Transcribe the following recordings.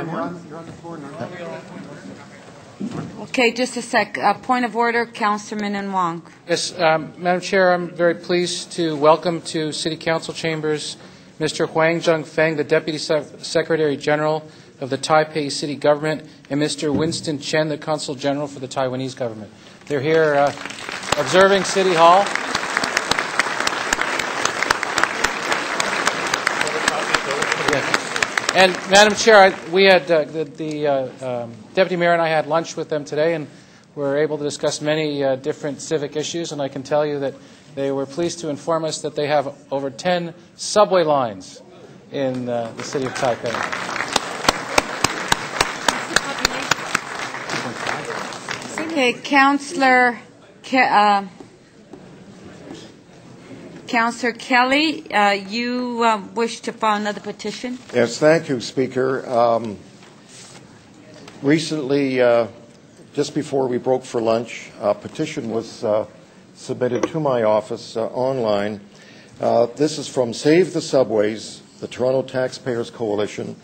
You're on the floor now. Okay, just a sec. Point of order, Councilman Wong. Yes, Madam Chair, I'm very pleased to welcome to City Council chambers Mr. Huang Zhengfeng, the Deputy Secretary General of the Taipei City Government, and Mr. Winston Chen, the Consul General for the Taiwanese Government. They're here observing City Hall. And, Madam Chair, we had the Deputy Mayor and I had lunch with them today, and we were able to discuss many different civic issues, and I can tell you that they were pleased to inform us that they have over 10 subway lines in the city of Taipei. Okay, Councillor Kelly, you wish to file another petition? Yes, thank you, Speaker. Recently, just before we broke for lunch, a petition was submitted to my office online. This is from Save the Subways, the Toronto Taxpayers Coalition,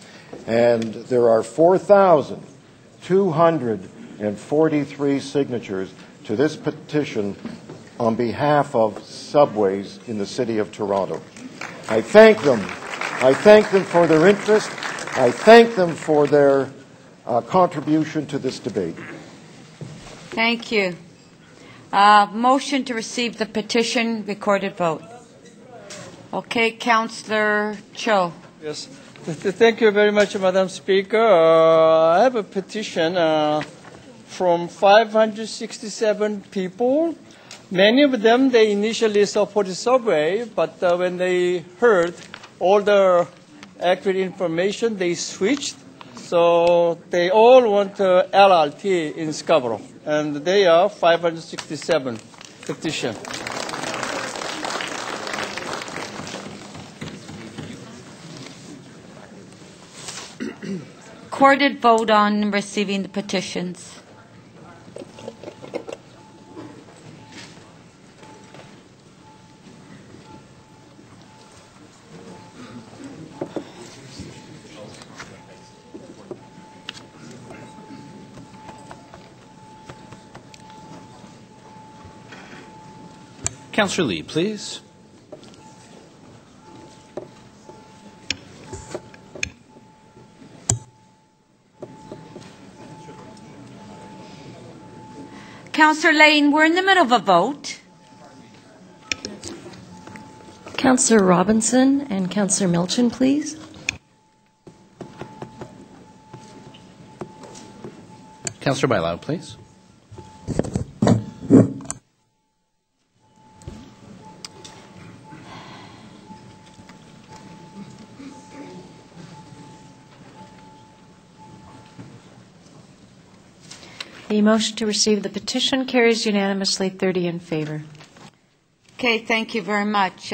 and there are 4,243 signatures to this petition on behalf of subways in the City of Toronto. I thank them. I thank them for their interest. I thank them for their contribution to this debate. Thank you. Motion to receive the petition, recorded vote. Okay, Councillor Cho. Yes. Thank you very much, Madam Speaker. I have a petition from 567 people. Many of them, they initially supported Subway, but when they heard all the accurate information, they switched. So they all want LRT in Scarborough, and they are 567 petition. Recorded vote on receiving the petitions. Councillor Lee, please. Councillor Lane, we're in the middle of a vote. Councillor Robinson and Councillor Milchin, please. Councillor Bailao, please. The motion to receive the petition carries unanimously, 30 in favor. Okay, thank you very much.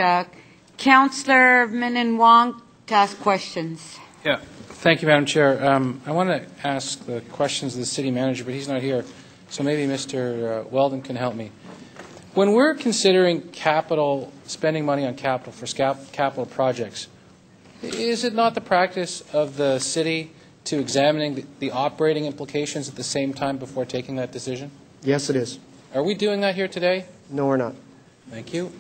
Councillor Min Wong to ask questions. Yeah, thank you, Madam Chair. I want to ask the questions of the city manager, but he's not here, so maybe Mr. Weldon can help me. When we're considering capital, spending money on capital for capital projects, is it not the practice of the city to examining the operating implications at the same time before taking that decision? Yes, it is. Are we doing that here today? No, we're not. Thank you.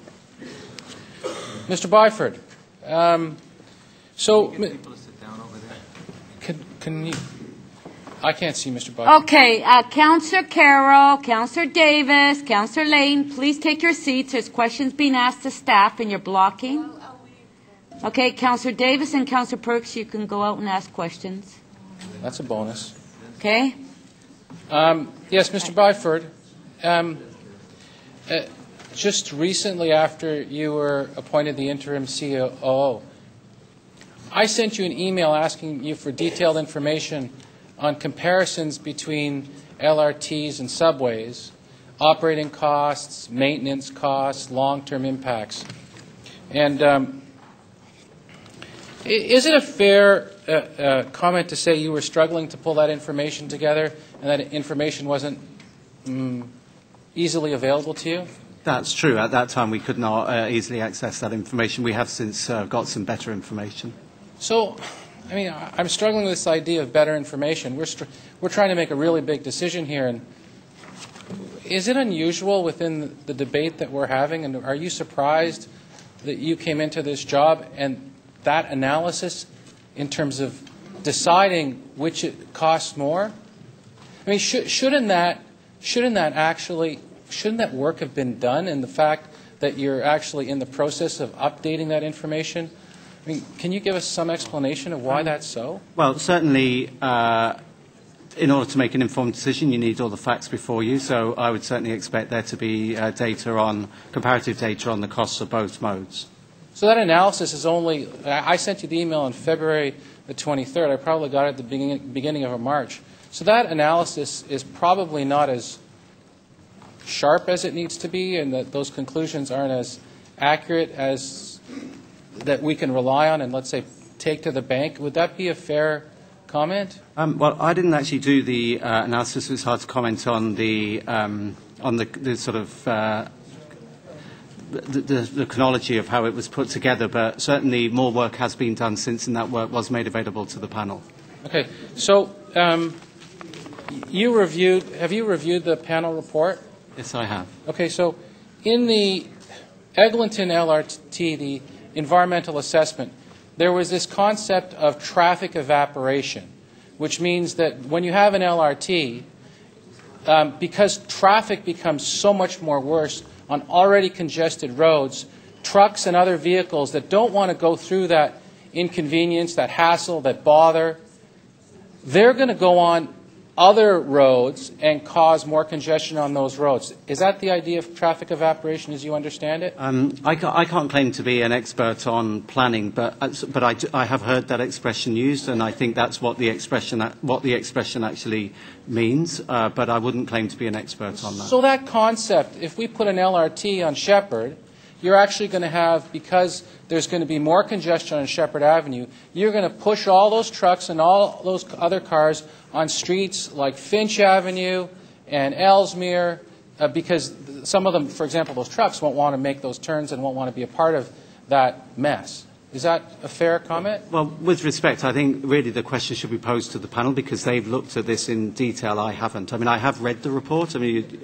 Mr. Byford, can you, I can't see Mr. Byford. Okay, Councillor Carroll, Councillor Davis, Councillor Lane, please take your seats. There's questions being asked to staff and you're blocking. Okay, Councillor Davis and Councillor Perks, you can go out and ask questions. That's a bonus. Okay. Yes, Mr. Byford. Just recently after you were appointed the interim COO, I sent you an email asking you for detailed information on comparisons between LRTs and subways, operating costs, maintenance costs, long-term impacts. And is it a fair comment to say you were struggling to pull that information together and that information wasn't easily available to you? That's true. At that time, we could not easily access that information. We have since got some better information. So I mean, I'm struggling with this idea of better information. We're trying to make a really big decision here, and is it unusual within the debate that we're having, and are you surprised that you came into this job and that analysis in terms of deciding which it costs more? I mean, shouldn't that work have been done, and the fact that you're actually in the process of updating that information? I mean, can you give us some explanation of why that's so? Well, certainly, in order to make an informed decision, you need all the facts before you. So I would certainly expect there to be comparative data on the costs of both modes. So that analysis is only, I sent you the email on February the 23rd. I probably got it at the beginning of March. So that analysis is probably not as sharp as it needs to be, and that those conclusions aren't as accurate as that we can rely on and, let's say, take to the bank. Would that be a fair comment? Well, I didn't actually do the analysis. It's hard to comment on the sort of the chronology of how it was put together, but certainly more work has been done since, and that work was made available to the panel. Okay. So have you reviewed the panel report? Yes, I have. Okay. So in the Eglinton LRT, the environmental assessment, there was this concept of traffic evaporation, which means that when you have an LRT, because traffic becomes so much more worse on already congested roads, trucks and other vehicles that don't want to go through that inconvenience, that hassle, that bother, they're going to go on other roads and cause more congestion on those roads. Is that the idea of traffic evaporation as you understand it? I can't claim to be an expert on planning, but I have heard that expression used, and I think that's what the expression actually means. But I wouldn't claim to be an expert on that. So that concept, if we put an LRT on Sheppard, you're actually going to have, because there's going to be more congestion on Sheppard Avenue, you're going to push all those trucks and all those other cars on streets like Finch Avenue and Ellesmere, because some of them, for example, those trucks won't want to make those turns and won't want to be a part of that mess. Is that a fair comment? Well, with respect, I think really the question should be posed to the panel because they've looked at this in detail. I haven't. I mean, I have read the report. I mean,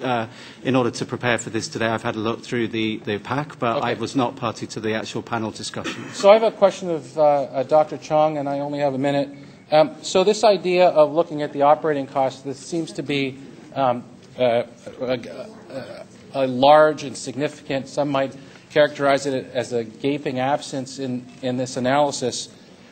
in order to prepare for this today, I've had a look through the pack, but okay. I was not party to the actual panel discussion. So I have a question of Dr. Chong, and I only have a minute. So this idea of looking at the operating costs, this seems to be a large and significant, some might characterize it as a gaping absence in this analysis.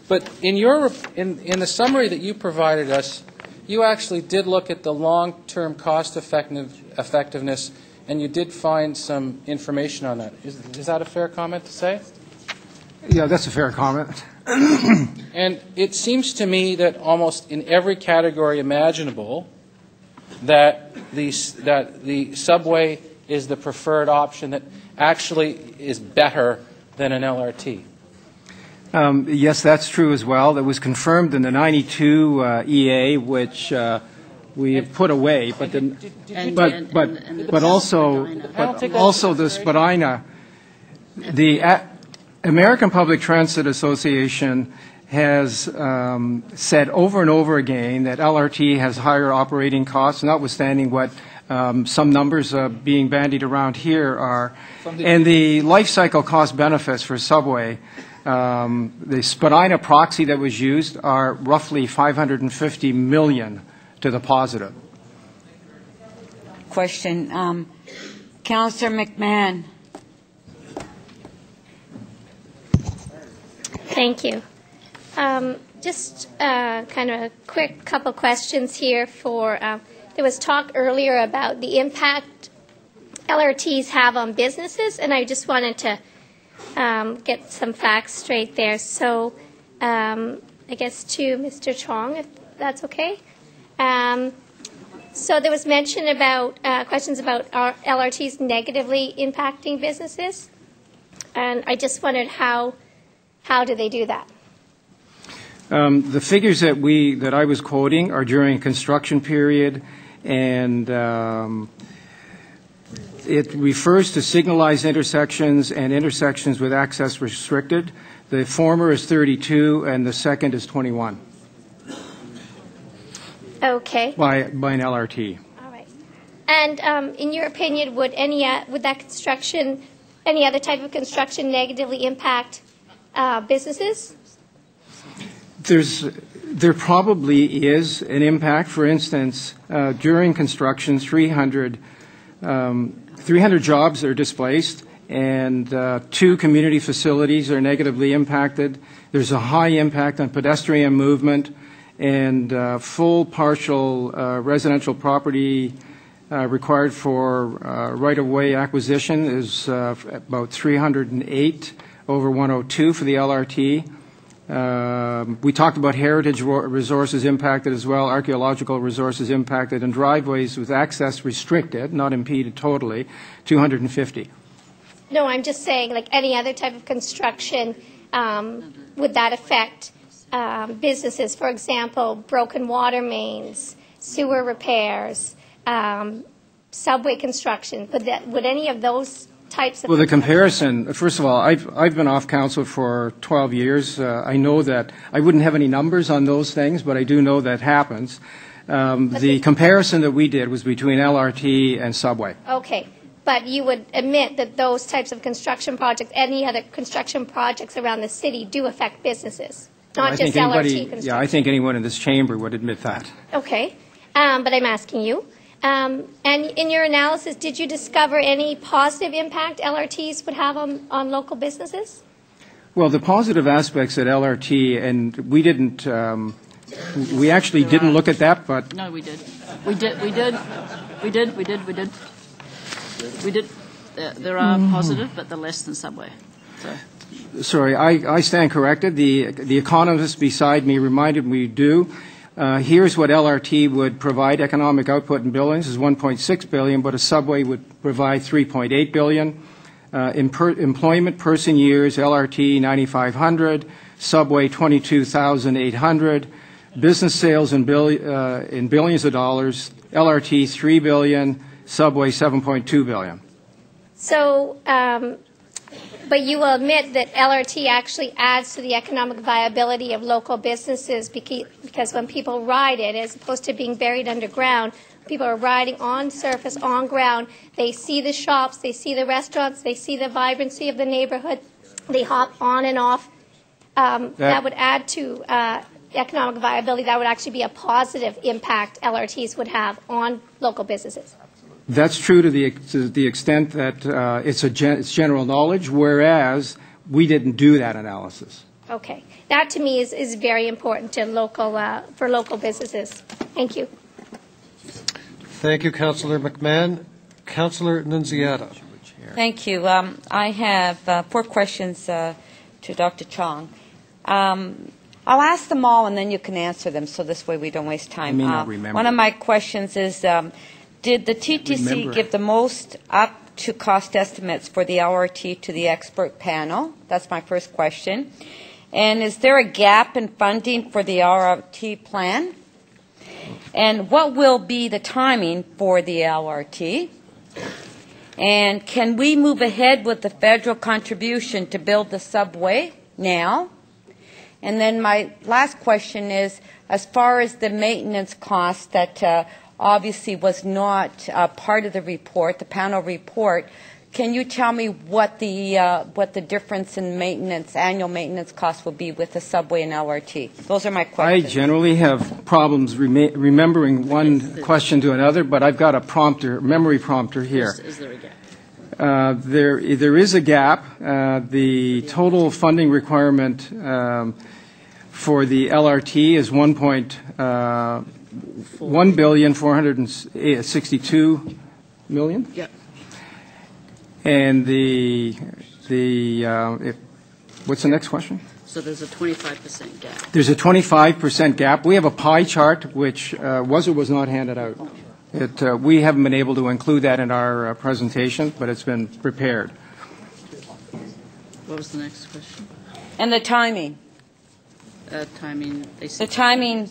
But in the summary that you provided us, you actually did look at the long-term cost effectiveness, and you did find some information on that. Is that a fair comment to say? Yeah, that's a fair comment. And it seems to me that almost in every category imaginable, that the subway is the preferred option that actually is better than an LRT. Yes, that's true as well. That was confirmed in the 92 EA, which we have put away. But also the Spadina, the American Public Transit Association has said over and over again that LRT has higher operating costs, notwithstanding what some numbers being bandied around here are. And the life cycle cost benefits for Subway, the Spadina proxy that was used are roughly $550 million to the positive. Question. Councillor McMahon. Thank you. Just kind of a quick couple questions here for, there was talk earlier about the impact LRTs have on businesses, and I just wanted to get some facts straight there. So I guess to Mr. Chong, if that's okay. So there was mention about questions about our LRTs negatively impacting businesses, and I just wondered how do they do that? The figures that I was quoting are during construction period, and it refers to signalized intersections and intersections with access restricted. The former is 32, and the second is 21 Okay. by an LRT. All right. And in your opinion, would any other type of construction negatively impact businesses? There probably is an impact. For instance, during construction, 300 jobs are displaced, and 2 community facilities are negatively impacted. There's a high impact on pedestrian movement, and full partial residential property required for right-of-way acquisition is about 308 over 102 for the LRT. We talked about heritage resources impacted as well, archaeological resources impacted, and driveways with access restricted, not impeded totally, 250. No, I'm just saying, like any other type of construction, would that affect businesses? For example, broken water mains, sewer repairs, subway construction. Would any of those types of... Well, the comparison, first of all, I've been off council for 12 years. I know that I wouldn't have any numbers on those things, but I do know that happens. The comparison that we did was between LRT and Subway. Okay. But you would admit that those types of construction projects, any other construction projects around the city do affect businesses, not just LRT construction. Yeah, I think anyone in this chamber would admit that. Okay. But I'm asking you. And in your analysis, did you discover any positive impact LRTs would have on local businesses? Well, the positive aspects at LRT, and we didn't, we actually didn't look at that, but... No, we did. We did. There are positive, but they're less than Subway. So. Sorry, I stand corrected. The economist beside me reminded me do. Here's what LRT would provide. Economic output in billings is $1.6 billion, but a Subway would provide $3.8 billion. Employment person years, LRT 9,500, Subway 22,800. Business sales in billions of dollars, LRT $3 billion, Subway $7.2 billion. So, but you will admit that LRT actually adds to the economic viability of local businesses because when people ride it, as opposed to being buried underground, people are riding on surface, on ground. They see the shops, they see the restaurants, they see the vibrancy of the neighborhood. They hop on and off. That would add to economic viability. That would actually be a positive impact LRTs would have on local businesses. That's true to the extent that it's general knowledge, whereas we didn't do that analysis. Okay. That to me is very important to for local businesses. Thank you. Thank you, Councillor McMahon. Councillor Nunziata. Thank you. I have 4 questions to Dr. Chong. I'll ask them all and then you can answer them, so this way we don't waste time. I may not remember. One of my questions is, did the TTC give the most up-to-cost estimates for the LRT to the expert panel? That's my first question. And is there a gap in funding for the LRT plan? And what will be the timing for the LRT? And can we move ahead with the federal contribution to build the subway now? And then my last question is, as far as the maintenance cost that obviously was not part of the report, the panel report, can you tell me what the difference in maintenance, annual maintenance costs will be with the subway and LRT? Those are my questions. I generally have problems remembering one question to another, but I've got a memory prompter here. Is there a gap? There is a gap. The total funding requirement for the LRT is $1,462 million. Yeah. And what's the next question? So there's a 25% gap. There's a 25% gap. We have a pie chart which was or was not handed out. We haven't been able to include that in our presentation, but it's been prepared. What was the next question? And the timing. Timing. The timing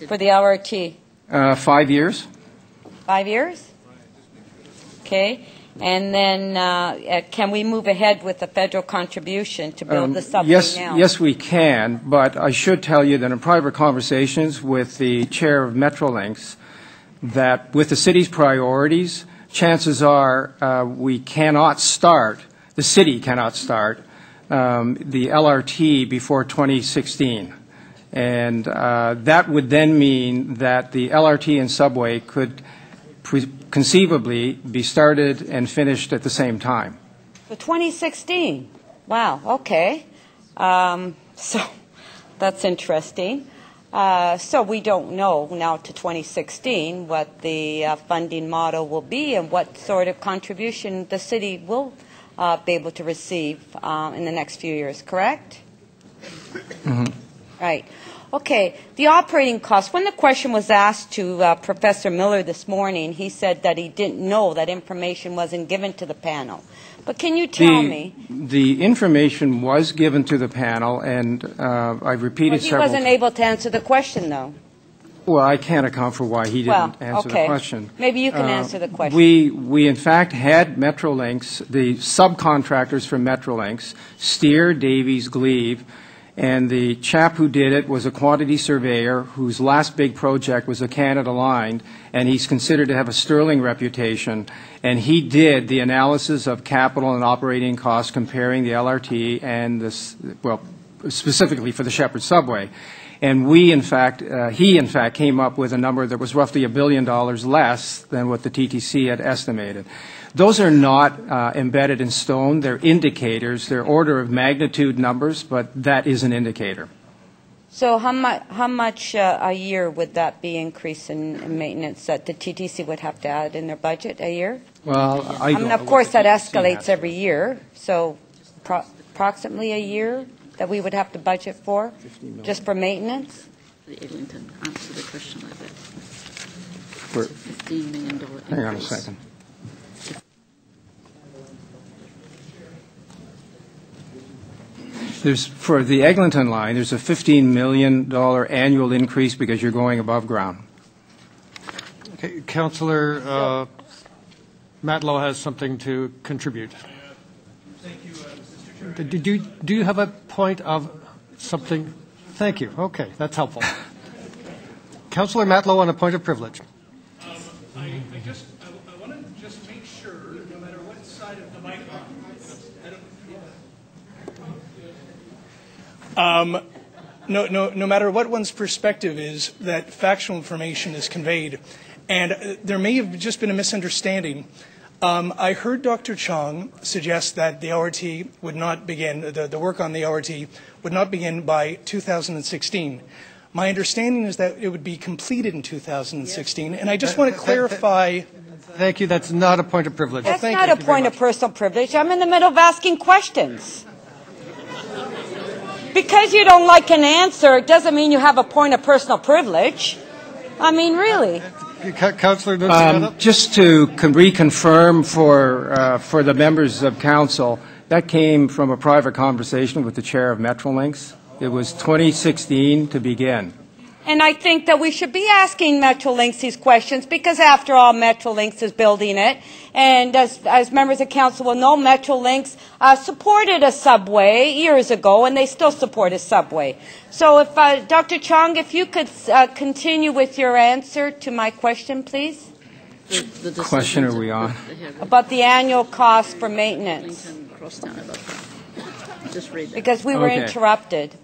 for the LRT. 5 years. 5 years? Okay. And then can we move ahead with the federal contribution to build the subway now? Yes, we can, but I should tell you that in private conversations with the chair of Metrolinx, that with the city's priorities, chances are we cannot start, the city cannot start the LRT before 2016. And that would then mean that the LRT and subway could conceivably be started and finished at the same time. So 2016. Wow, okay. So that's interesting. So we don't know now to 2016 what the funding model will be and what sort of contribution the city will be able to receive in the next few years, correct? Mm-hmm. Right. Okay. The operating costs. When the question was asked to Professor Miller this morning, he said that he didn't know that information wasn't given to the panel. But can you tell me? The information was given to the panel, and I repeated several times. He wasn't able to answer the question, though. Well, I can't account for why he didn't answer the question. Maybe you can answer the question. We in fact had Metrolinx, the subcontractors for Metrolinx, Steer, Davies, Gleave, and the chap who did it was a quantity surveyor whose last big project was a Canada line, and he's considered to have a sterling reputation. And he did the analysis of capital and operating costs comparing the LRT and this, well, specifically for the Sheppard Subway. And we, in fact, he, in fact, came up with a number that was roughly $1 billion less than what the TTC had estimated. Those are not embedded in stone. They're indicators. They're order of magnitude numbers, but that is an indicator. So how much a year would that be increase in maintenance that the TTC would have to add in their budget a year? Well, I mean, of course, that escalates every year. So approximately a year that we would have to budget for, just for maintenance? The Eglinton, answer the question like that. $15 million increase. Hang on a second. For the Eglinton line, there's a $15 million annual increase because you're going above ground. Okay, Councillor Matlow has something to contribute. Thank you, Mr. Chair. Do you have a point of something? Thank you. Okay, that's helpful. Councillor Matlow on a point of privilege. I want to just make sure, no matter what side of the mic no matter what one's perspective is, that factual information is conveyed. And there may have just been a misunderstanding. I heard Dr. Chong suggest that the LRT would not begin, the work on the LRT would not begin by 2016. My understanding is that it would be completed in 2016, and I just want to clarify. Thank you. That's not a point of privilege. That's not a point of personal privilege. I'm in the middle of asking questions. Because you don't like an answer, it doesn't mean you have a point of personal privilege. I mean, really. Councillor just to reconfirm for the members of council, that came from a private conversation with the chair of Metrolinx. It was 2016 to begin. And I think that we should be asking Metrolinx these questions because, after all, Metrolinx is building it. And as members of council will know, Metrolinx supported a subway years ago, and they still support a subway. So if Dr. Chong, if you could continue with your answer to my question, please. The question are we on? About the annual cost for maintenance. Just read that. Because we were interrupted.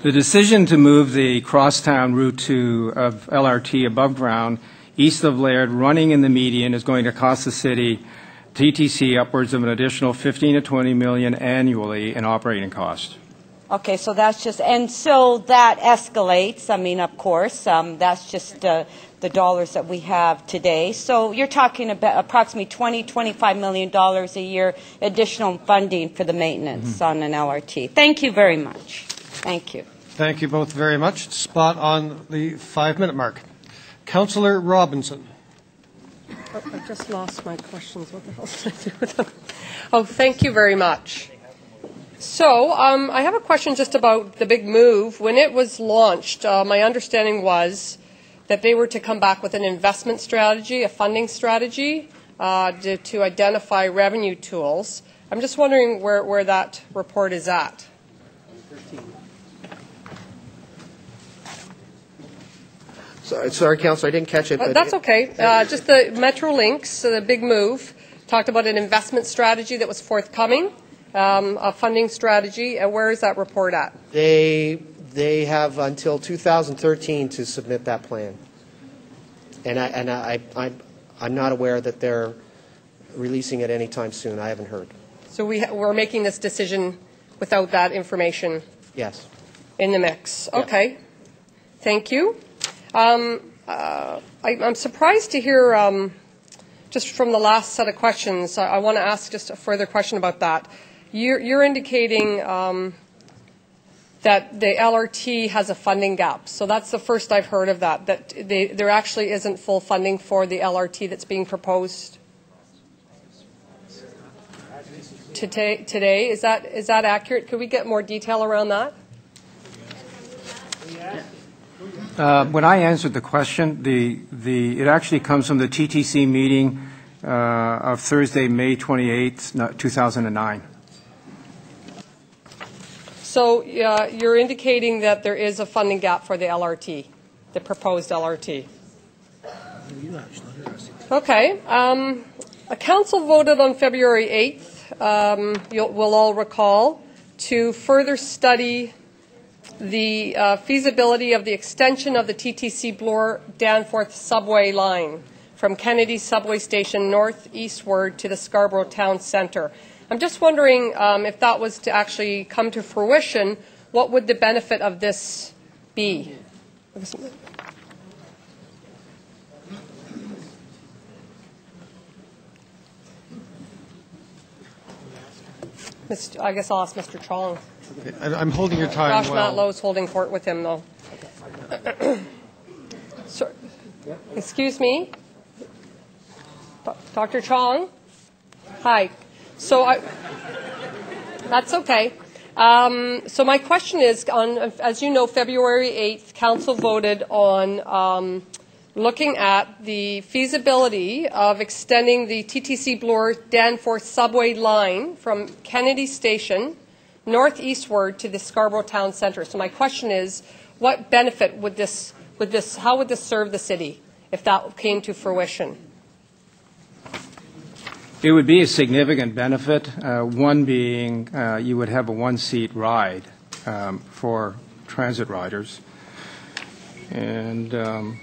The decision to move the crosstown route of LRT above ground, east of Laird, running in the median, is going to cost the city, TTC, upwards of an additional $15 to $20 million annually in operating costs. Okay, so that's just, and so that escalates. I mean, of course, that's just the dollars that we have today. So you're talking about approximately $20–25 million a year additional funding for the maintenance on an LRT. Thank you very much. Thank you. Thank you both very much. Spot on the 5-minute mark. Councillor Robinson. Oh, I just lost my questions. What the hell did I do with them? Oh, thank you very much. So I have a question just about the big move. When it was launched, my understanding was that they were to come back with an investment strategy, a funding strategy, to identify revenue tools. I'm just wondering where that report is at. Sorry, Councillor, I didn't catch it. That's okay. Just the Metrolinx, the big move, talked about an investment strategy that was forthcoming, a funding strategy. Where is that report at? They have until 2013 to submit that plan, and I'm not aware that they're releasing it anytime soon. I haven't heard. So we're making this decision without that information. Yes. In the mix. Okay. Thank you. I'm surprised to hear, just from the last set of questions, I want to ask just a further question about that. You're indicating that the LRT has a funding gap. So that's the first I've heard of that there actually isn't full funding for the LRT that's being proposed today. Is that accurate? Could we get more detail around that? When I answered the question, it actually comes from the TTC meeting of Thursday, May 28th, 2009. So you're indicating that there is a funding gap for the LRT, the proposed LRT. Okay. A council voted on February 8th, we'll all recall, to further study the feasibility of the extension of the TTC Bloor-Danforth subway line from Kennedy Subway Station northeastward to the Scarborough Town Centre. I'm just wondering if that was to actually come to fruition, what would the benefit of this be? I guess I'll ask Mr. Chong. I'm holding your time. Josh Matlow's holding court with him, though. So, excuse me? Dr. Chong? Hi. So that's okay. So my question is, as you know, February 8th, Council voted on looking at the feasibility of extending the TTC Bloor-Danforth subway line from Kennedy Station northeastward to the Scarborough Town Centre. So my question is, what benefit how would this serve the city if that came to fruition? It would be a significant benefit, one being you would have a one-seat ride for transit riders. And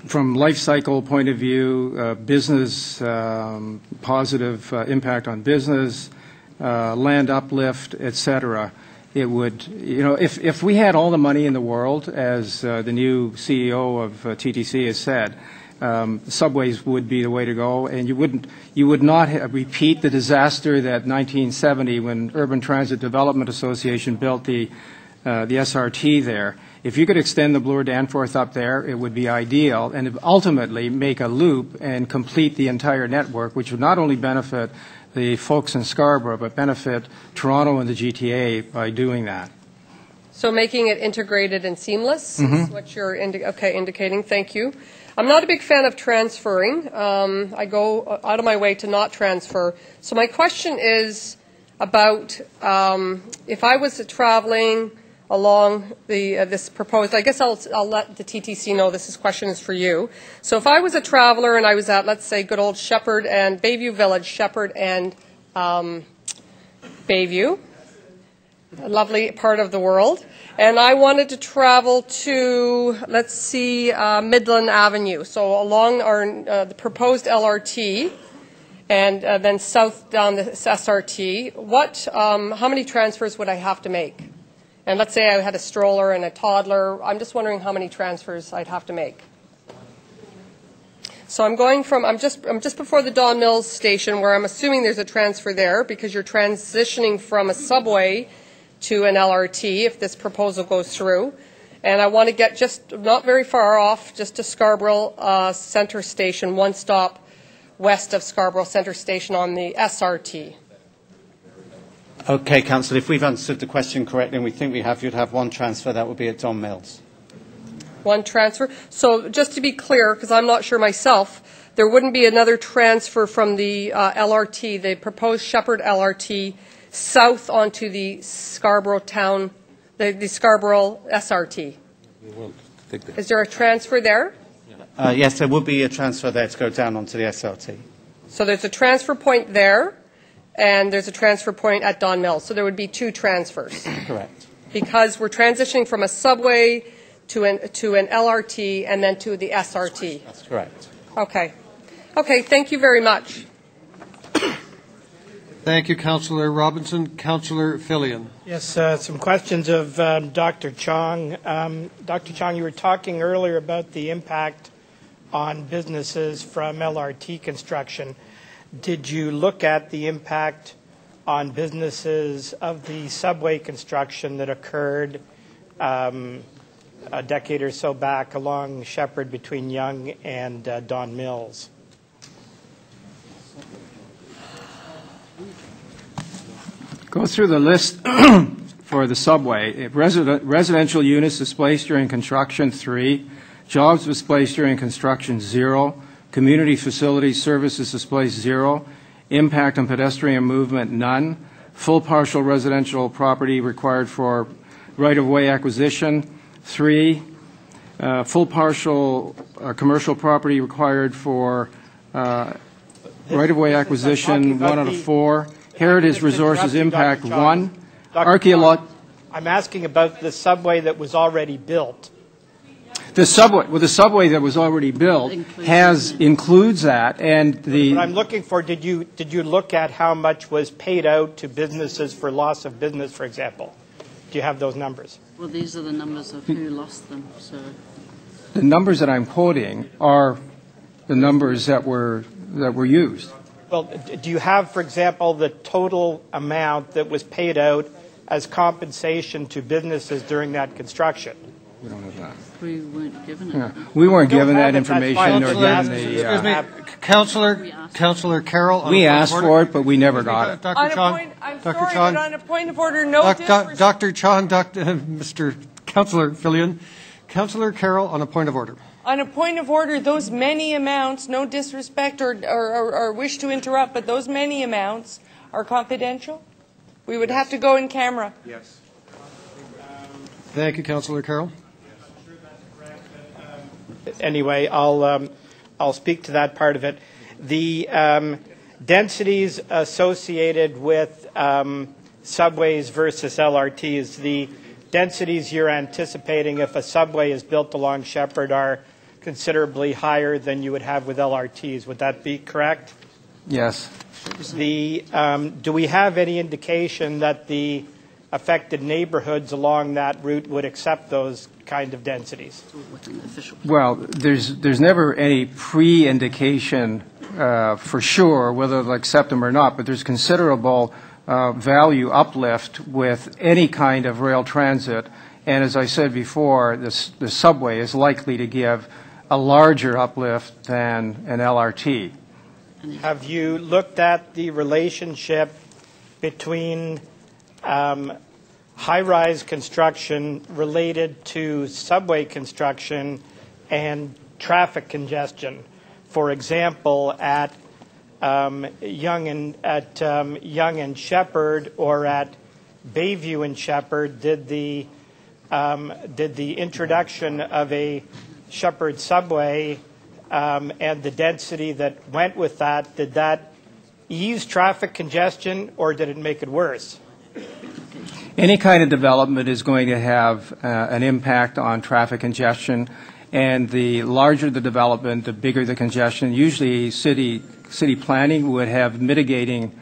from life cycle point of view, business, positive impact on business, land uplift, et cetera, it would, if we had all the money in the world, as the new CEO of TTC has said, subways would be the way to go, and you would not repeat the disaster that 1970 when Urban Transit Development Association built the SRT there. If you could extend the Bloor-Danforth up there, it would be ideal, and ultimately make a loop and complete the entire network, which would not only benefit the folks in Scarborough, but benefit Toronto and the GTA by doing that. So making it integrated and seamless is what you're indicating. Thank you. I'm not a big fan of transferring. I go out of my way to not transfer. So my question is about if I was traveling along this proposed, I guess I'll let the TTC know this question is for you. So if I was a traveler and I was at, let's say, good old Sheppard and Bayview Village, Sheppard and Bayview, a lovely part of the world, and I wanted to travel to, let's see, Midland Avenue, so along the proposed LRT, and then south down the SRT, how many transfers would I have to make? And let's say I had a stroller and a toddler. I'm just wondering how many transfers I'd have to make. So I'm just before the Don Mills station, where I'm assuming there's a transfer there because you're transitioning from a subway to an LRT if this proposal goes through. And I want to get just not very far off, just to Scarborough Centre Station, one stop west of Scarborough Centre Station on the SRT. Okay, Councillor, if we've answered the question correctly, and we think we have, you'd have one transfer, that would be at Don Mills. One transfer. So just to be clear, because I'm not sure myself, there wouldn't be another transfer from the LRT, the proposed Sheppard LRT, south onto the Scarborough town, the Scarborough SRT. Is there a transfer there? Yes, there would be a transfer there to go down onto the SLT. So there's a transfer point there, and there's a transfer point at Don Mills. So there would be two transfers. Correct. Because we're transitioning from a subway to an LRT and then to the SRT. That's correct. Okay. Okay, thank you very much. Thank you, Councillor Robinson. Councillor Fillion. Yes, some questions of Dr. Chong. Dr. Chong, you were talking earlier about the impact on businesses from LRT construction. Did you look at the impact on businesses of the subway construction that occurred a decade or so back along Sheppard between Yonge and Don Mills? Go through the list for the subway. Residential units displaced during construction, 3. Jobs displaced during construction, 0. Community facilities services displaced, 0. Impact on pedestrian movement, none. Full partial residential property required for right-of-way acquisition, 3. Full partial commercial property required for right-of-way acquisition, 1 out of 4. Heritage resources impact, 1. I'm asking about the subway that was already built. The subway that was already built includes that, and the. What I'm looking for, did you look at how much was paid out to businesses for loss of business, for example? Do you have those numbers? Well, these are the numbers of who lost them. So the numbers that I'm quoting are the numbers that were used. Well, do you have, for example, the total amount that was paid out as compensation to businesses during that construction? We don't have that. We weren't given it. Yeah. We weren't given that information nor given the. Councillor Carroll. We asked for it, but we never got it. Dr. Chong. Dr. Chong. On a point of order, no Dr. Chong, Mr. Councillor Fillion. Councillor Carroll on a point of order. On a point of order, those many amounts, no disrespect or wish to interrupt, but those many amounts are confidential? We would have to go in camera. Yes. Thank you, Councillor Carroll. Anyway, I'll speak to that part of it. The densities associated with subways versus LRTs, the densities you're anticipating if a subway is built along Sheppard are considerably higher than you would have with LRTs. Would that be correct? Yes. Do we have any indication that the affected neighborhoods along that route would accept those kind of densities? Well, there's never any pre-indication for sure whether they'll accept them or not, but there's considerable value uplift with any kind of rail transit. And as I said before, the subway is likely to give a larger uplift than an LRT. Have you looked at the relationship between high-rise construction related to subway construction and traffic congestion? For example, at Yonge and Sheppard, or at Bayview and Sheppard, did the introduction of a Sheppard Subway and the density that went with that, did that ease traffic congestion or did it make it worse? Any kind of development is going to have an impact on traffic congestion, and the larger the development, the bigger the congestion. Usually city planning would have mitigation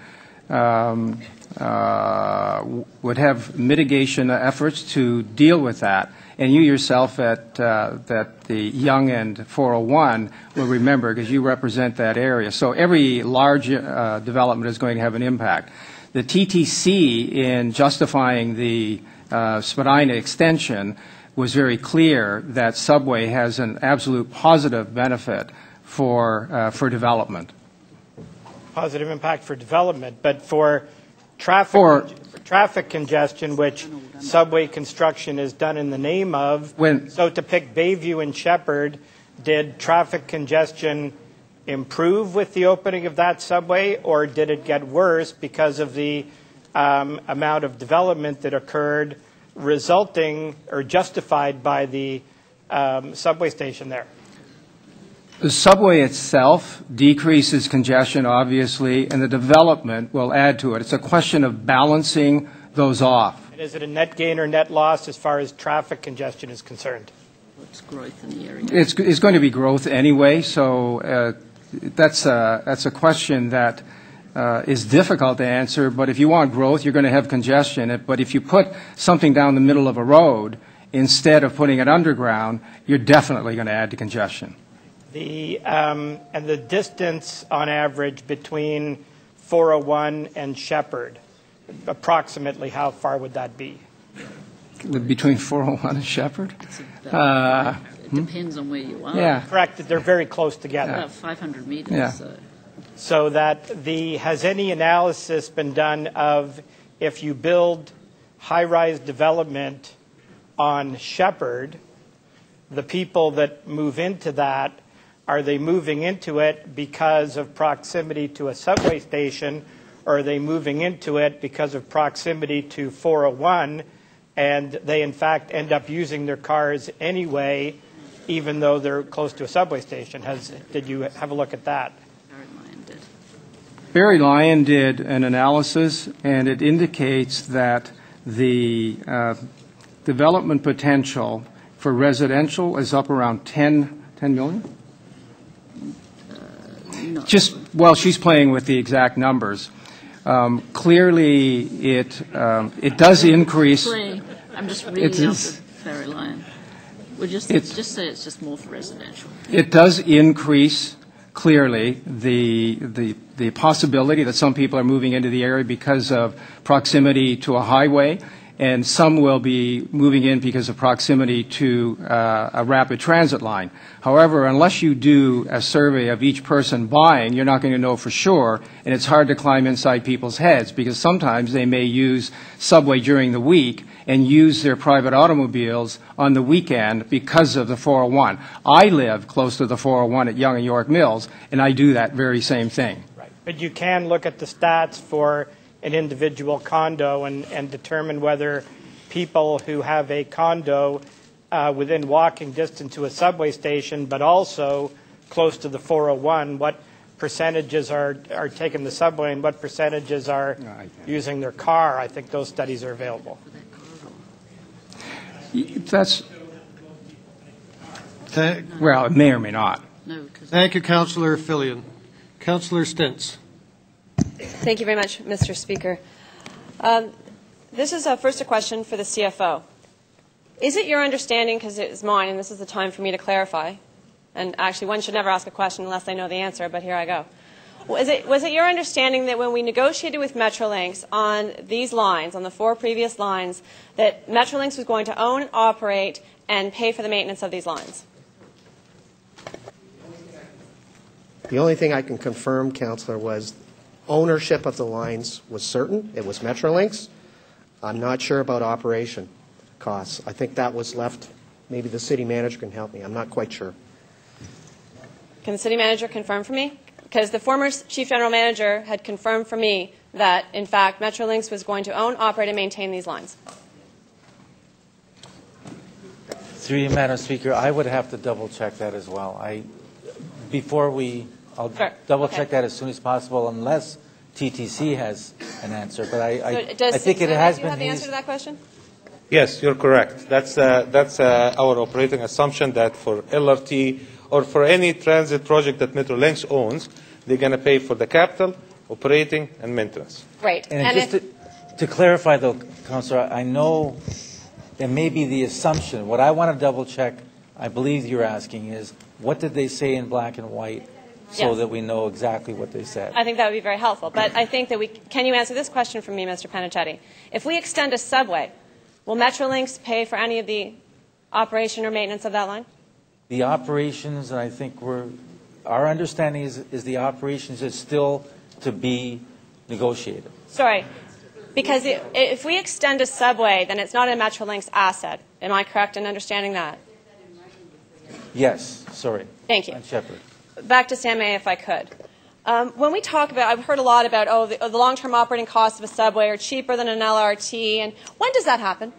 efforts to deal with that. And you yourself at the Yonge and 401 will remember, because you represent that area. So every large development is going to have an impact. The TTC, in justifying the Spadina extension, was very clear that subway has an absolute positive benefit for development. Positive impact for development, but for traffic congestion, which subway construction is done in the name of. So to pick Bayview and Sheppard, did traffic congestion improve with the opening of that subway, or did it get worse because of the amount of development that occurred resulting or justified by the subway station there? The subway itself decreases congestion, obviously, and the development will add to it. It's a question of balancing those off. And is it a net gain or net loss as far as traffic congestion is concerned? What's growth in the area? It's going to be growth anyway, so that's a question that is difficult to answer. But if you want growth, you're going to have congestion. But if you put something down the middle of a road instead of putting it underground, you're definitely going to add to congestion. And the distance on average between 401 and Sheppard, approximately how far would that be? Between 401 and Sheppard? It depends on where you are. Yeah. Correct. They're very close together. About 500 meters. Yeah. So that has any analysis been done of if you build high-rise development on Sheppard, the people that move into that, are they moving into it because of proximity to a subway station, or are they moving into it because of proximity to 401, and they in fact end up using their cars anyway, even though they're close to a subway station? Did you have a look at that? Barry Lyon did an analysis, and it indicates that the development potential for residential is up around 10 million? Well, she's playing with the exact numbers. Clearly, it does increase. I'm just reading off of Barry Lyon. Just say it's just more for residential. It does increase clearly the possibility that some people are moving into the area because of proximity to a highway, and some will be moving in because of proximity to a rapid transit line. However, unless you do a survey of each person buying, you're not going to know for sure, and it's hard to climb inside people's heads because sometimes they may use subway during the week and use their private automobiles on the weekend because of the 401. I live close to the 401 at Yonge and York Mills, and I do that very same thing. Right. But you can look at the stats for an individual condo and determine whether people who have a condo within walking distance to a subway station, but also close to the 401, what percentages are taking the subway and what percentages are using their car. I think those studies are available. Well, it may or may not. Thank you, Councillor Fillion. Councillor Stintz. Thank you very much, Mr. Speaker. This is first a question for the CFO. Is it your understanding, because it is mine, and this is the time for me to clarify, and actually one should never ask a question unless they know the answer, but here I go. Was it your understanding that when we negotiated with Metrolinx on these lines, on the 4 previous lines, that Metrolinx was going to own, operate, and pay for the maintenance of these lines? The only thing I can confirm, Councillor, was ownership of the lines was certain. It was Metrolinx. I'm not sure about operation costs. I think that was left. Maybe the city manager can help me. I'm not quite sure. Can the city manager confirm for me? Because the former chief general manager had confirmed for me that, in fact, Metrolinx was going to own, operate, and maintain these lines. Through you, Madam Speaker, I would have to double-check that as well. I'll double-check that as soon as possible, unless TTC has an answer. But I think it has been. Do you have the answer to that question? Yes, you're correct. That's our operating assumption, that for LRT or for any transit project that Metrolinx owns, they're going to pay for the capital, operating, and maintenance. Right. And just to clarify, though, Councillor, I know there may be the assumption. What I want to double-check, I believe you're asking, is what did they say in black and white, so that we know exactly what they said? I think that would be very helpful. But I think that can you answer this question for me, Mr. Panichetti? If we extend a subway, will Metrolinx pay for any of the operation or maintenance of that line? The operations, and I think our understanding is the operations is still to be negotiated. Sorry. Because if we extend a subway, then it's not a Metrolinx asset. Am I correct in understanding that? Yes, sorry. Thank you. On Sheppard. Back to Sam A, if I could. When we talk about, I've heard a lot about, the long-term operating costs of a subway are cheaper than an LRT, and when does that happen?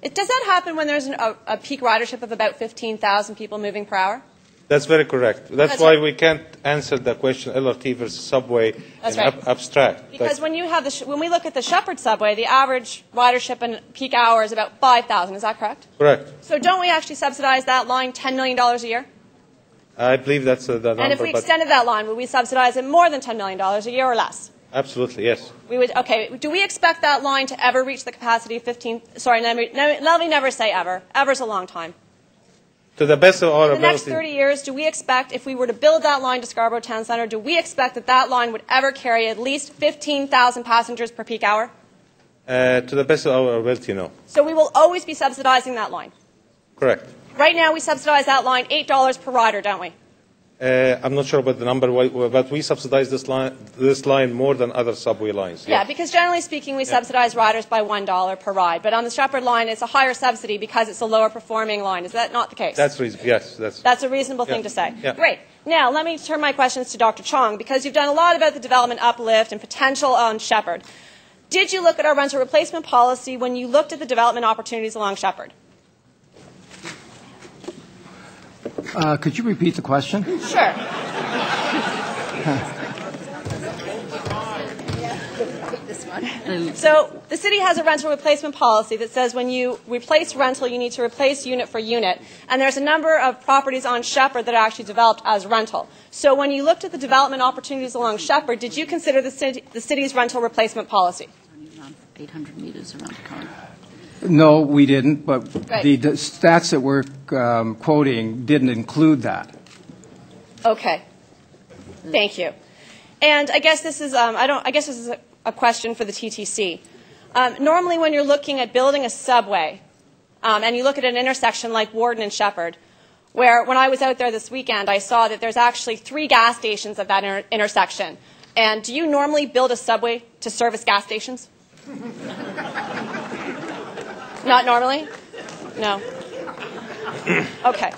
Does that happen when there's a peak ridership of about 15,000 people moving per hour? That's very correct. That's why we can't answer the question LRT versus subway in abstract. Because when we look at the Sheppard Subway, the average ridership in peak hour is about 5,000. Is that correct? Correct. So don't we actually subsidize that line $10 million a year? I believe that's the number. And if we extended that line, would we subsidize it more than $10 million a year or less? Absolutely, yes. We would. Okay. Do we expect that line to ever reach the capacity of 15? Sorry, let me never say ever. Ever's a long time. To the best of our In the next ability. 30 years, do we expect, if we were to build that line to Scarborough Town Centre, do we expect that that line would ever carry at least 15,000 passengers per peak hour? To the best of our ability, no. So we will always be subsidizing that line. Correct. Right now, we subsidize that line $8 per rider, don't we? I'm not sure about the number, but we subsidize this line more than other subway lines. Yeah, because generally speaking, we subsidize riders by $1 per ride. But on the Sheppard line, it's a higher subsidy because it's a lower performing line. Is that not the case? That's reasonable. Yes, that's a reasonable thing to say. Yeah. Great. Now, let me turn my questions to Dr. Chong, because you've done a lot about the development uplift and potential on Sheppard. Did you look at our rental replacement policy when you looked at the development opportunities along Sheppard? Could you repeat the question? Sure. So the city has a rental replacement policy that says when you replace rental, you need to replace unit for unit. And there's a number of properties on Sheppard that are actually developed as rental. So when you looked at the development opportunities along Sheppard, did you consider the city's rental replacement policy? 800 meters around the car. No, we didn't, but Right. the stats that we're quoting didn't include that. Okay. Thank you. And I guess this is a question for the TTC. Normally, when you're looking at building a subway, and you look at an intersection like Warden and Sheppard, where when I was out there this weekend, I saw that there's actually 3 gas stations at that intersection. And do you normally build a subway to service gas stations? Not normally? No. Okay.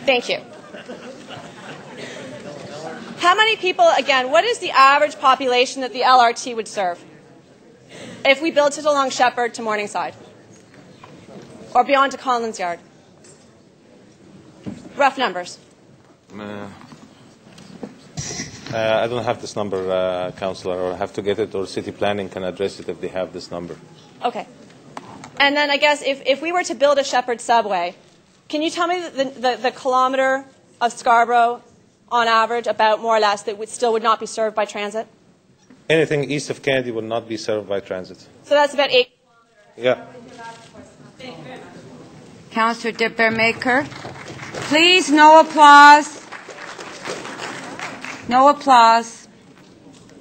Thank you. How many people, again, what is the average population that the LRT would serve if we built it along Sheppard to Morningside or beyond to Collins Yard? Rough numbers. I don't have this number, Councillor, or have to get it, or city planning can address it if they have this number. Okay. And then I guess if we were to build a Sheppard Subway, can you tell me the kilometre of Scarborough on average, about more or less, that would not be served by transit? Anything east of Kennedy will not be served by transit. So that's about 8 Yeah. Councillor Dippermaker. Please, no applause. No applause.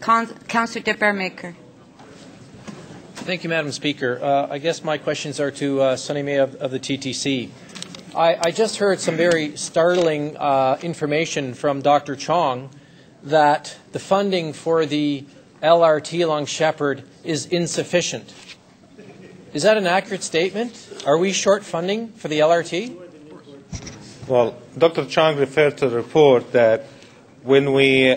Councillor Dippermaker. Thank you, Madam Speaker. I guess my questions are to Sunny May of the TTC. I just heard some very startling information from Dr. Chong that the funding for the LRT along Sheppard is insufficient. Is that an accurate statement? Are we short funding for the LRT? Well, Dr. Chong referred to the report that when we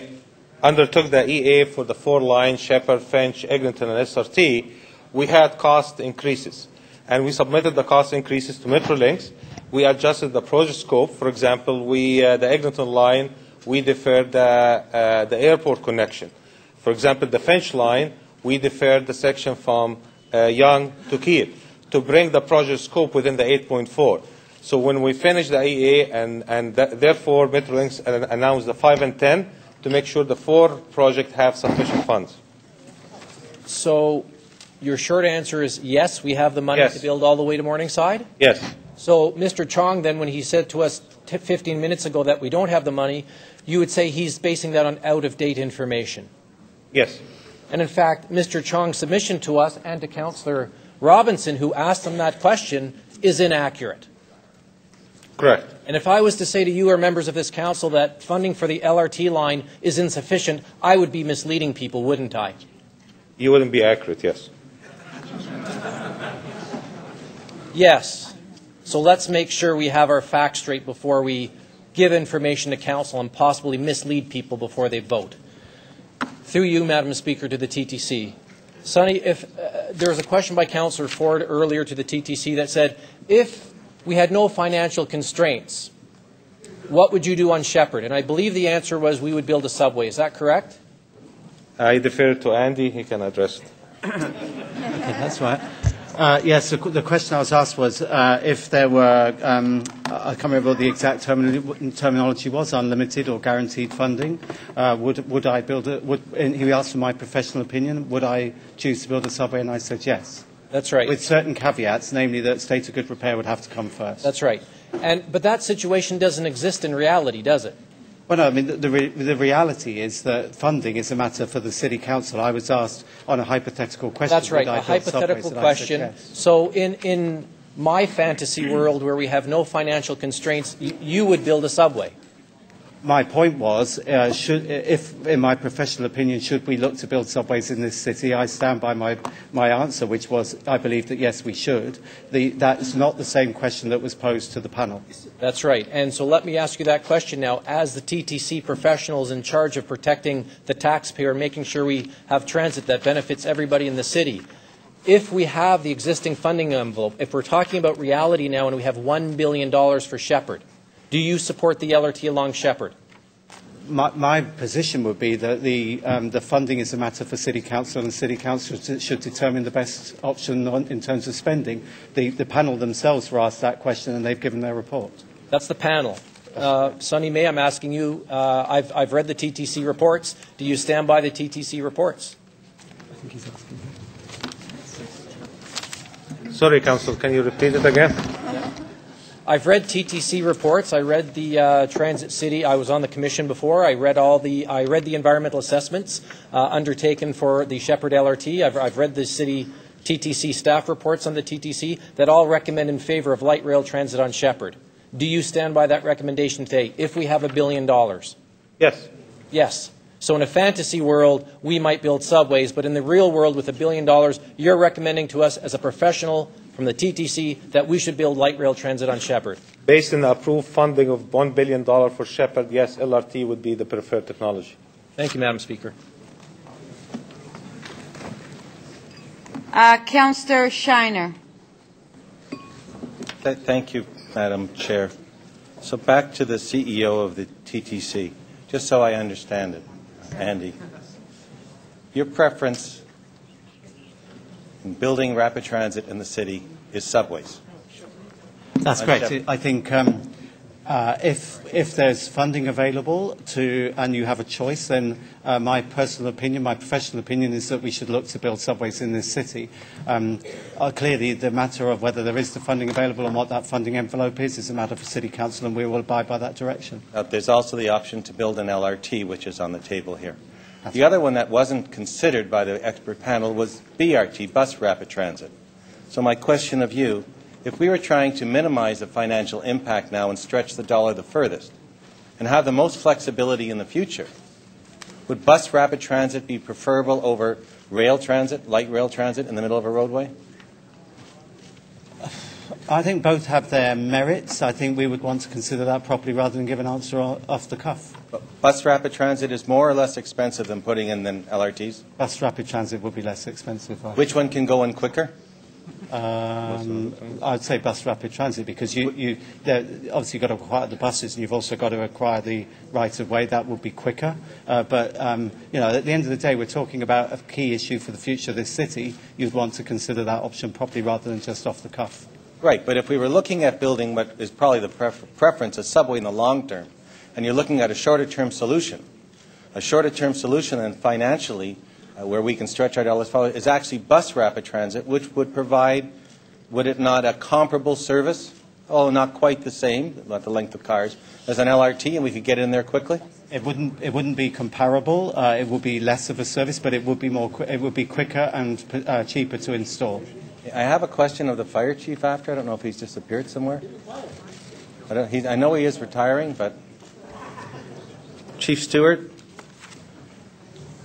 undertook the EA for the 4 lines, Sheppard, Finch, Eglinton, and SRT, we had cost increases. And we submitted the cost increases to Metrolinx. We adjusted the project scope. For example, the Eglinton line, we deferred the airport connection. For example, the Finch line, we deferred the section from Young to Kiel to bring the project scope within the 8.4. So when we finished the EA, therefore Metrolinx announced the 5 and 10 to make sure the 4 projects have sufficient funds. So your short answer is yes, we have the money to build all the way to Morningside? Yes. So Mr. Chong, then, when he said to us 15 minutes ago that we don't have the money, you would say he's basing that on out-of-date information? Yes. And in fact, Mr. Chong's submission to us and to Councillor Robinson, who asked him that question, is inaccurate. Correct. And if I was to say to you or members of this council that funding for the LRT line is insufficient, I would be misleading people, wouldn't I? You wouldn't be accurate, yes. Yes. So let's make sure we have our facts straight before we give information to council and possibly mislead people before they vote. Through you, Madam Speaker, to the TTC. Sonny, if there was a question by Councillor Ford earlier to the TTC that said, if we had no financial constraints, what would you do on Sheppard? And I believe the answer was we would build a subway. Is that correct? I defer to Andy. He can address it. Okay, that's right. Yes, the question I was asked was if there were, I can't remember what the exact terminology was, unlimited or guaranteed funding, would I build it? He asked for my professional opinion, would I choose to build a subway? And I said yes. That's right. With certain caveats, namely that state of good repair would have to come first. That's right. But that situation doesn't exist in reality, does it? Well, no, I mean, the reality is that funding is a matter for the City Council. I was asked on a hypothetical question. That's right, a hypothetical question. Yes. So in my fantasy world where we have no financial constraints, you would build a subway. My point was, if, in my professional opinion, should we look to build subways in this city, I stand by my answer, which was, I believe that yes, we should. That's not the same question that was posed to the panel. That's right. And so let me ask you that question now. As the TTC professionals in charge of protecting the taxpayer, making sure we have transit that benefits everybody in the city, if we have the existing funding envelope, if we're talking about reality now and we have $1 billion for Sheppard, do you support the LRT along Sheppard? My position would be that the funding is a matter for City Council, and City Council should determine the best option in terms of spending. The panel themselves were asked that question, and they've given their report. That's the panel. Sonny May, I'm asking you, I've read the TTC reports. Do you stand by the TTC reports? I think he's asking. Sorry, Council, can you repeat it again? I've read TTC reports. I read the Transit City. I was on the commission before. I read the environmental assessments undertaken for the Sheppard LRT. I've read the city TTC staff reports on the TTC that all recommend in favor of light rail transit on Sheppard. Do you stand by that recommendation today? If we have $1 billion. Yes. Yes. So in a fantasy world, we might build subways, but in the real world with $1 billion, you're recommending to us as a professional from the TTC that we should build light rail transit on Sheppard. Based on the approved funding of $1 billion for Sheppard, yes, LRT would be the preferred technology. Thank you, Madam Speaker. Councillor Shiner. Thank you, Madam Chair. So back to the CEO of the TTC, just so I understand it, Andy. Your preference in building rapid transit in the city is subways. That's correct. I think if there's funding available and you have a choice, then my personal opinion, my professional opinion is that we should look to build subways in this city. Clearly, the matter of whether there is the funding available and what that funding envelope is a matter for City Council, and we will abide by that direction. There's also the option to build an LRT, which is on the table here. The other one that wasn't considered by the expert panel was BRT, bus rapid transit. So my question of you, if we were trying to minimize the financial impact now and stretch the dollar the furthest and have the most flexibility in the future, would bus rapid transit be preferable over rail transit, light rail transit in the middle of a roadway? I think both have their merits. I think we would want to consider that properly rather than give an answer off the cuff. But bus rapid transit is more or less expensive than putting in than LRTs? Bus rapid transit would be less expensive. Which one can go in quicker? I'd say bus rapid transit, because you obviously you've got to acquire the buses and you've also got to acquire the right of way. That would be quicker. But you know, at the end of the day, we're talking about a key issue for the future of this city. You'd want to consider that option properly rather than just off the cuff. Right, but if we were looking at building what is probably the preference, a subway in the long term, and you're looking at a shorter-term solution and financially, where we can stretch our dollars forward, is actually bus rapid transit, which would provide, would it not, a comparable service, although not quite the same, not the length of cars, as an LRT, and we could get in there quickly? It wouldn't be comparable. It would be less of a service, but it would be it would be quicker and cheaper to install. I have a question of the fire chief after. I don't know if he's disappeared somewhere. I know he is retiring, but Chief Stewart.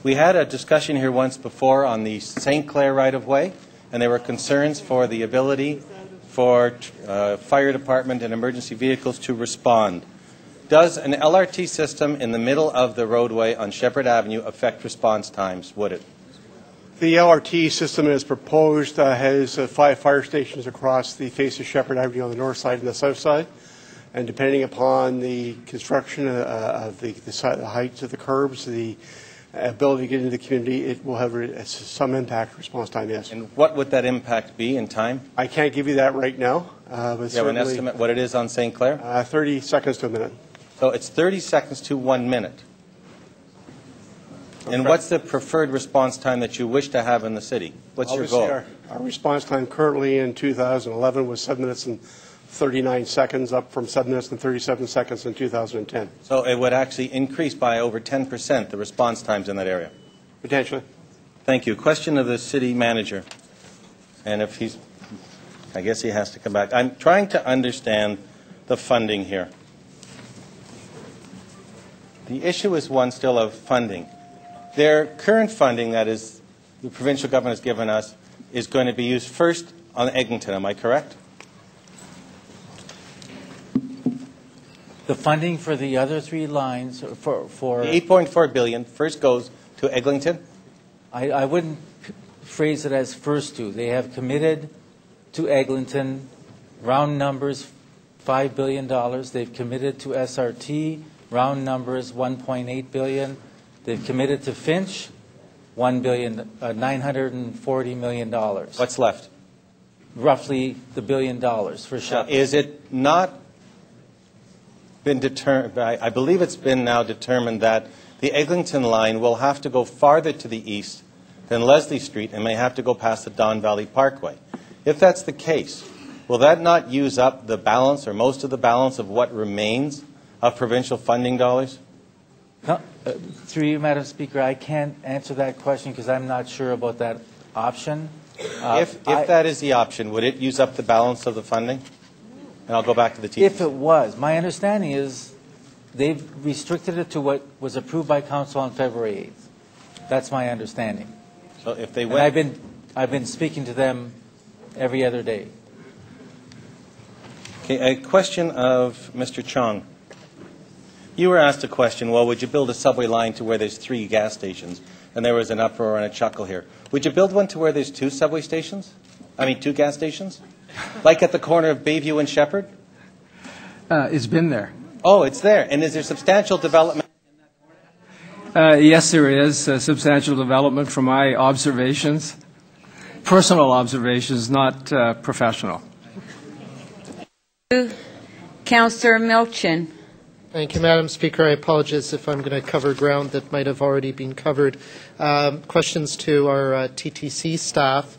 We had a discussion here once before on the St. Clair right-of-way, and there were concerns for the ability for fire department and emergency vehicles to respond. Does an LRT system in the middle of the roadway on Sheppard Avenue affect response times? Would it? The LRT system as proposed has 5 fire stations across the face of Sheppard Avenue on the north side and the south side. And depending upon the construction of the heights of the curbs, the ability to get into the community, it will have some impact response time, yes. And what would that impact be in time? I can't give you that right now. But do you have an estimate what it is on St. Clair? 30 seconds to a minute. So it's 30 seconds to 1 minute. And what's the preferred response time that you wish to have in the city? What's your goal? Our response time currently in 2011 was 7 minutes and 39 seconds, up from 7 minutes and 37 seconds in 2010. So it would actually increase by over 10% the response times in that area? Potentially. Thank you. Question of the city manager. And if he's, I guess he has to come back. I'm trying to understand the funding here. The issue is one still of funding. Their current funding, that is, the provincial government has given us, is going to be used first on Eglinton. Am I correct? The funding for the other 3 lines for the $8.4 billion first goes to Eglinton? I wouldn't phrase it as first to. They have committed to Eglinton, round numbers, $5 billion. They've committed to SRT, round numbers, $1.8 billion. They've committed to Finch, $940 million. What's left? Roughly the $1 billion for Sheppard. Is it not been determined? I believe it's been now determined that the Eglinton line will have to go farther to the east than Leslie Street and may have to go past the Don Valley Parkway. If that's the case, will that not use up the balance or most of the balance of what remains of provincial funding dollars? Through you, Madam Speaker, I can't answer that question because I'm not sure about that option. If that is the option, would it use up the balance of the funding? And I'll go back to the TTC. If it was, my understanding is they've restricted it to what was approved by Council on February 8th. That's my understanding. So if they went, I've been speaking to them every other day. Okay, a question of Mr. Chong. You were asked a question, well, would you build a subway line to where there's 3 gas stations? And there was an uproar and a chuckle here. Would you build one to where there's 2 subway stations? 2 gas stations? Like at the corner of Bayview and Sheppard? It's been there. Oh, it's there. And is there substantial development? Yes, there is substantial development from my observations, personal observations, not professional. Councillor Milchin. Thank you, Madam Speaker. I apologize if I'm going to cover ground that might have already been covered. Questions to our TTC staff.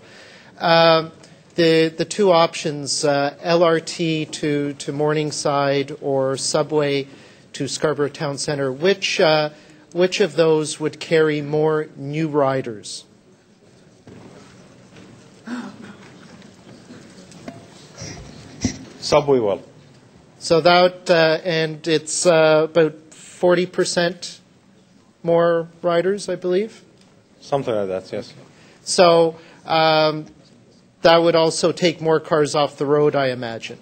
The 2 options, LRT to Morningside or Subway to Scarborough Town Centre, which of those would carry more new riders? Subway will. So that, and it's about 40% more riders, I believe? Something like that, yes. So that would also take more cars off the road, I imagine.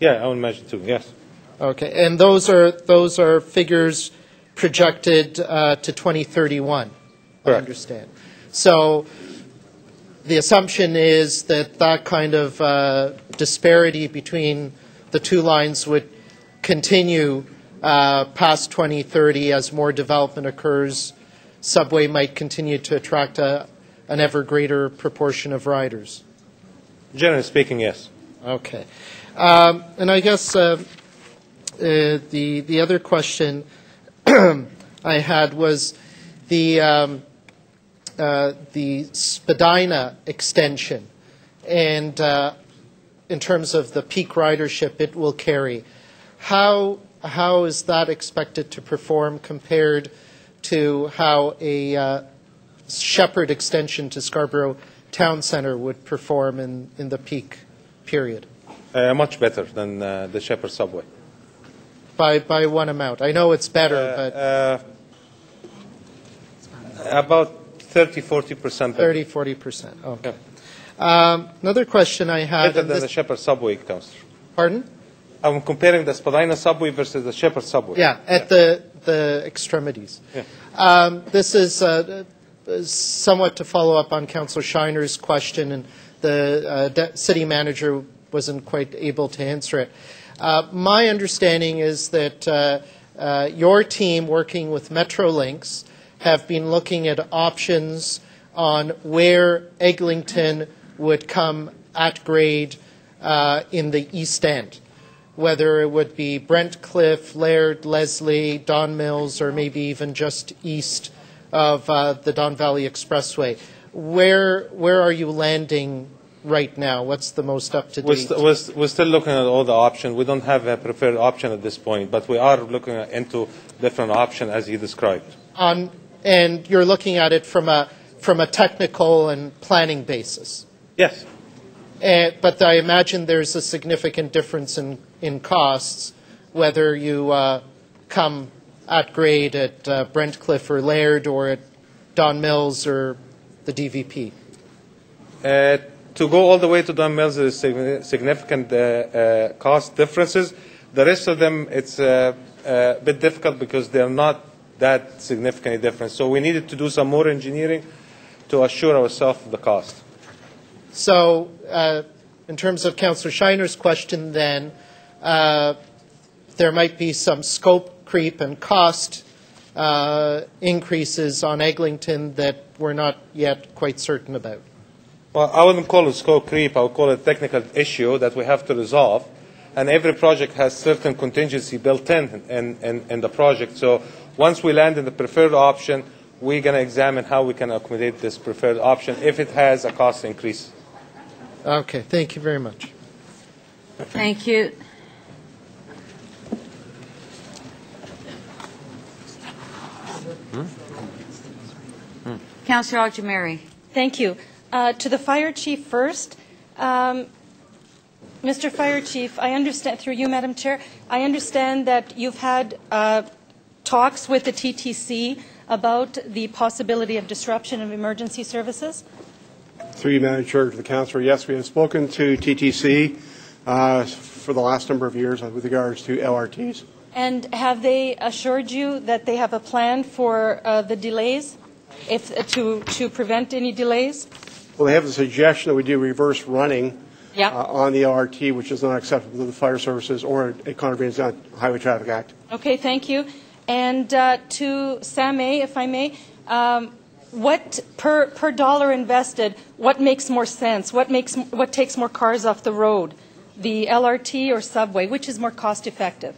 Yeah, I would imagine too, yes. Okay, and those are figures projected to 2031, I understand. So the assumption is that that kind of disparity between the 2 lines would continue past 2030 as more development occurs. Subway might continue to attract an ever greater proportion of riders. Generally speaking, yes. Okay. And I guess the other question I had was the Spadina extension, and in terms of the peak ridership it will carry. How is that expected to perform compared to how a Sheppard extension to Scarborough Town Centre would perform in the peak period? Much better than the Sheppard Subway. By what amount? I know it's better, but About 30-40%. 30-40%. Okay. Another question I had. Better than the Sheppard Subway, Councillor. Pardon? I'm comparing the Spadina Subway versus the Sheppard Subway. Yeah, at the extremities. Yeah. This is somewhat to follow up on Councillor Shiner's question, and the city manager wasn't quite able to answer it. My understanding is that your team, working with Metrolinx, have been looking at options on where Eglinton would come at grade in the East End, whether it would be Brentcliffe, Laird, Leslie, Don Mills, or maybe even just east of the Don Valley Expressway. Where are you landing right now? What's the most up-to-date? We're still looking at all the options. We don't have a preferred option at this point, but we are looking into different options as you described. And you're looking at it from a technical and planning basis? Yes. But I imagine there's a significant difference in costs, whether you come at grade at Brentcliffe or Laird or at Don Mills or the DVP. To go all the way to Don Mills, there is significant cost differences. The rest of them, it's a bit difficult because they're not that significantly different. So we needed to do some more engineering to assure ourselves of the cost. So in terms of Councillor Shiner's question then, there might be some scope creep and cost increases on Eglinton that we're not yet quite certain about. Well, I wouldn't call it scope creep. I would call it a technical issue that we have to resolve. And every project has certain contingency built in the project. So once we land in the preferred option, we're going to examine how we can accommodate this preferred option if it has a cost increase. Okay, thank you very much. Thank you. Councillor Al-Jamari. Thank you. To the fire chief first. Mr. Fire Chief, I understand, through you, Madam Chair, I understand that you've had talks with the TTC about the possibility of disruption of emergency services. Through you, Madam Chair, to the Councillor, yes, we have spoken to TTC for the last number of years with regards to LRTs. And have they assured you that they have a plan for the delays, to prevent any delays? Well, they have a suggestion that we do reverse running on the LRT, which is not acceptable to the fire services or it contravenes the Highway Traffic Act. Okay, thank you. And to Sam A., if I may, what per dollar invested, what makes more sense? What takes more cars off the road, the LRT or subway? Which is more cost effective?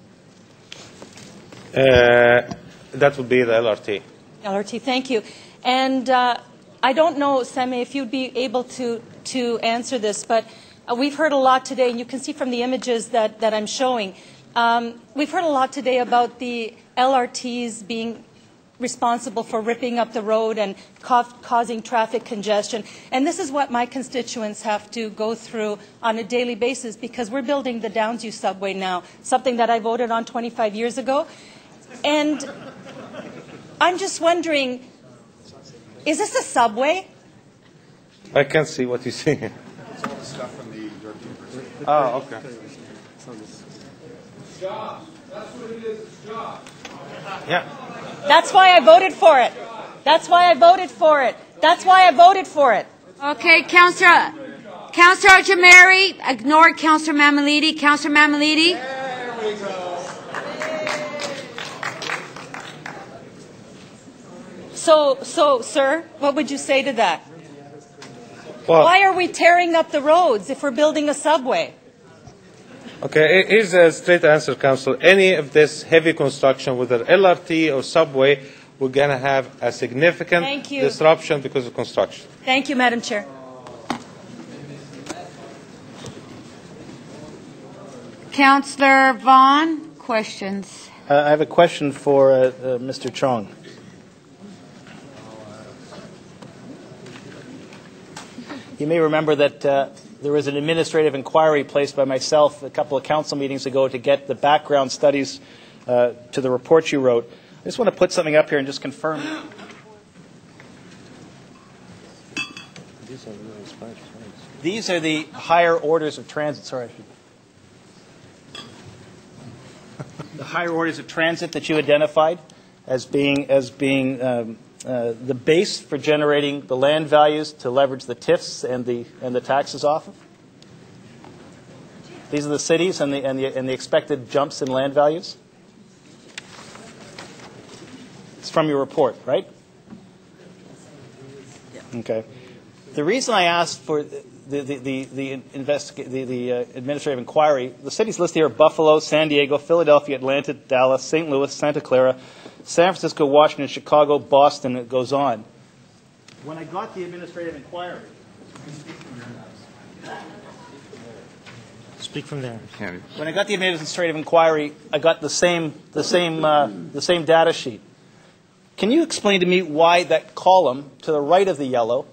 That would be the LRT. LRT, thank you. And I don't know, Sam A., if you'd be able to answer this, but we've heard a lot today, and you can see from the images that I'm showing. We've heard a lot today about the LRTs being responsible for ripping up the road and causing traffic congestion. And this is what my constituents have to go through on a daily basis because we're building the Downsview Subway now, something that I voted on 25 years ago. And I'm just wondering, is this a subway? I can't see what you see. Oh, okay. Jobs. That's what it is. It's jobs. Yeah. That's why I voted for it. That's why I voted for it. That's why I voted for it. Okay, Councillor Al-Jamari, ignore Councillor Mamalidi. Councillor Mamalidi. There we go. So, sir, what would you say to that? Well, why are we tearing up the roads if we're building a subway? Okay, here's a straight answer, Councillor. Any of this heavy construction, whether LRT or subway, we're going to have a significant disruption because of construction. Thank you, Madam Chair. Councillor Vaughn, questions. I have a question for Mr. Chong. You may remember that there was an administrative inquiry placed by myself a couple of council meetings ago to get the background studies to the report you wrote. I just want to put something up here and just confirm. These are the higher orders of transit. Sorry. The higher orders of transit that you identified as being the base for generating the land values to leverage the TIFs and the taxes off of. These are the cities and the expected jumps in land values. It's from your report, right? Okay. The reason I asked for the administrative inquiry, the cities listed here are Buffalo, San Diego, Philadelphia, Atlanta, Dallas, St. Louis, Santa Clara, San Francisco, Washington, Chicago, Boston, it goes on. When I got the administrative inquiry, speak from there. When I got the administrative inquiry, I got the same data sheet. Can you explain to me why that column to the right of the yellow,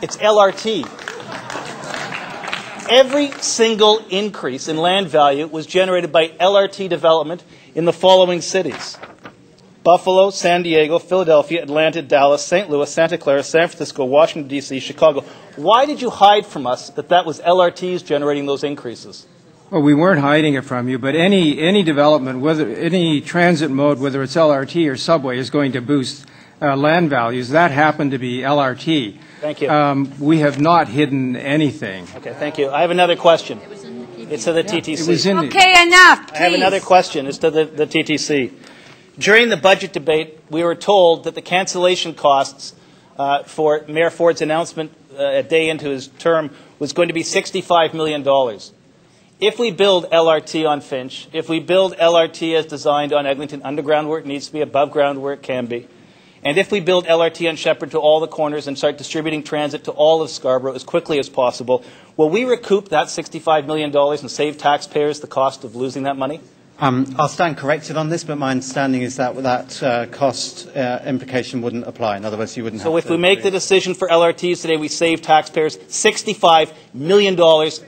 it's LRT? Every single increase in land value was generated by LRT development in the following cities: Buffalo, San Diego, Philadelphia, Atlanta, Dallas, St. Louis, Santa Clara, San Francisco, Washington, D.C., Chicago. Why did you hide from us that was LRTs generating those increases? Well, we weren't hiding it from you, but any development, whether any transit mode, whether it's LRT or subway, is going to boost land values. That happened to be LRT. Thank you. We have not hidden anything. Okay, thank you. I have another question. It's to the TTC. It was in Okay, enough, I have another question. It's to the TTC. During the budget debate, we were told that the cancellation costs for Mayor Ford's announcement a day into his term was going to be $65 million. If we build LRT on Finch, if we build LRT as designed on Eglinton Underground where it needs to be, above ground where it can be, and if we build LRT on Sheppard to all the corners and start distributing transit to all of Scarborough as quickly as possible, will we recoup that $65 million and save taxpayers the cost of losing that money? I'll stand corrected on this, but my understanding is that cost implication wouldn't apply. In other words, you wouldn't have So if we make the decision for LRTs today, we save taxpayers $65 million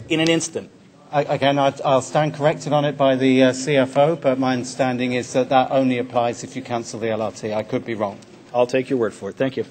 in an instant. Again, I'll stand corrected on it by the CFO, but my understanding is that only applies if you cancel the LRT. I could be wrong. I'll take your word for it. Thank you.